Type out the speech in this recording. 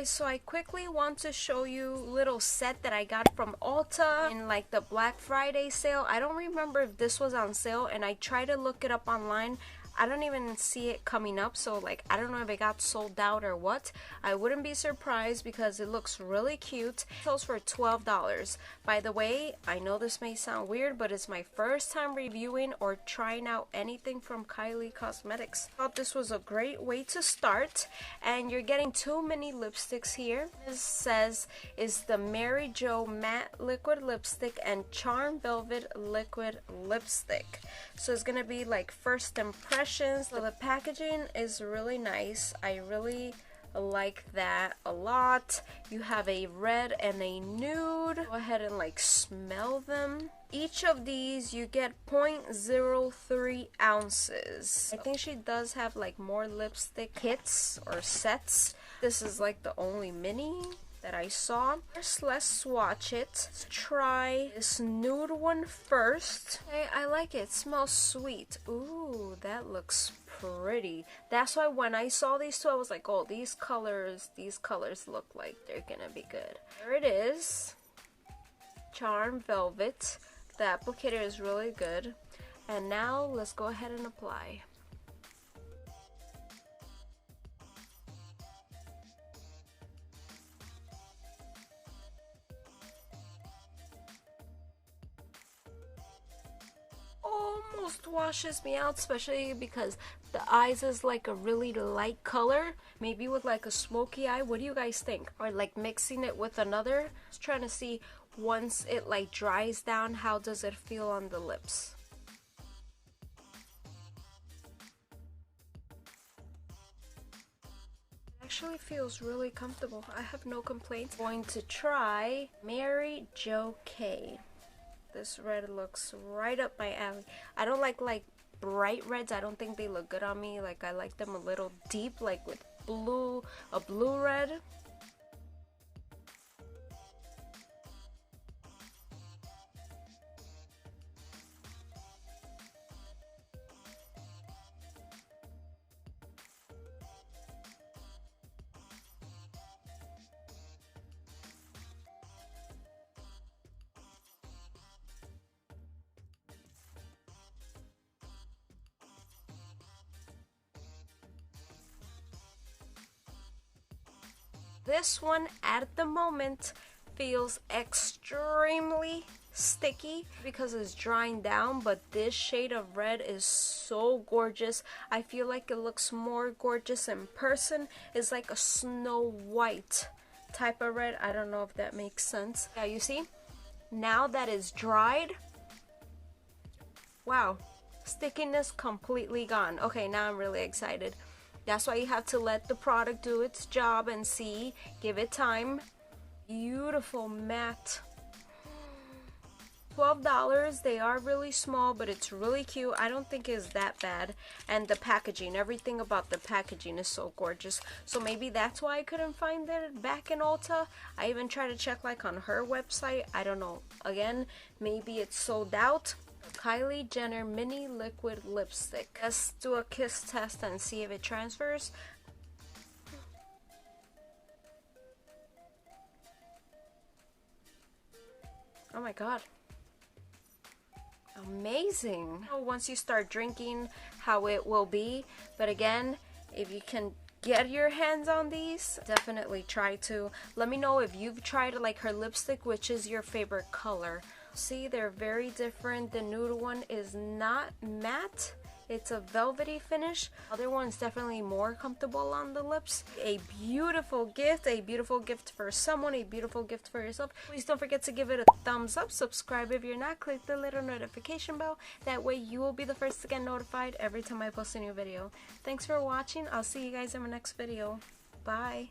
guys, so I quickly want to show you a little set that I got from Ulta in like the Black Friday sale. I don't remember if this was on sale, and I tried to look it up online. I don't even see it coming up, so like I don't know if it got sold out or what. I wouldn't be surprised because it looks really cute. It sells for $12. By the way, I know this may sound weird, but it's my first time reviewing or trying out anything from Kylie Cosmetics. I thought this was a great way to start, and you're getting 2 mini lipsticks here. This says is the Mary Jo Matte Liquid Lipstick and Charm Velvet Liquid Lipstick. So it's gonna be like first impression. So the packaging is really nice. I really like that a lot. You have a red and a nude. Go ahead and like smell them. Each of these you get 0.03 ounces. I think she does have like more lipstick kits or sets. This is like the only mini that I saw. First, let's swatch it. Let's try this nude one first. Okay, I like it. It smells sweet. Ooh, that looks pretty. That's why when I saw these two, I was like, oh, these colors look like they're gonna be good. There it is. Charm Velvet. The applicator is really good. And now let's go ahead and apply. Almost washes me out, especially because the eyes is like a really light color, maybe with like a smoky eye. What do you guys think? Or like mixing it with another, just trying to see once it like dries down, how does it feel on the lips. Actually feels really comfortable. I have no complaints. Going to try Mary Jo K. This red looks right up my alley. I don't like bright reds. I don't think they look good on me. Like I like them a little deep, like with blue, a blue red. This one at the moment feels extremely sticky because it's drying down, but this shade of red is so gorgeous. I feel like it looks more gorgeous in person. It's like a snow white type of red. I don't know if that makes sense. Yeah, you see? Now that it's dried, wow, stickiness completely gone. Okay, now I'm really excited. That's why you have to let the product do its job and see, give it time. Beautiful matte. $12. They are really small, but it's really cute. I don't think it's that bad. And the packaging, everything about the packaging is so gorgeous. So maybe that's why I couldn't find it back in Ulta. I even tried to check like on her website. I don't know. Again, maybe it's sold out. Kylie Jenner Mini Liquid Lipstick. Let's do a kiss test and see if it transfers. Oh my god. Amazing. Once you start drinking, how it will be. But again, if you can get your hands on these, definitely try to. Let me know if you've tried like her lipstick, which is your favorite color. See, they're very different. The nude one is not matte. It's a velvety finish. Other one's definitely more comfortable on the lips. A beautiful gift for someone, a beautiful gift for yourself. Please don't forget to give it a thumbs up. Subscribe if you're not. Click the little notification bell. That way you will be the first to get notified every time I post a new video. Thanks for watching. I'll see you guys in my next video. Bye.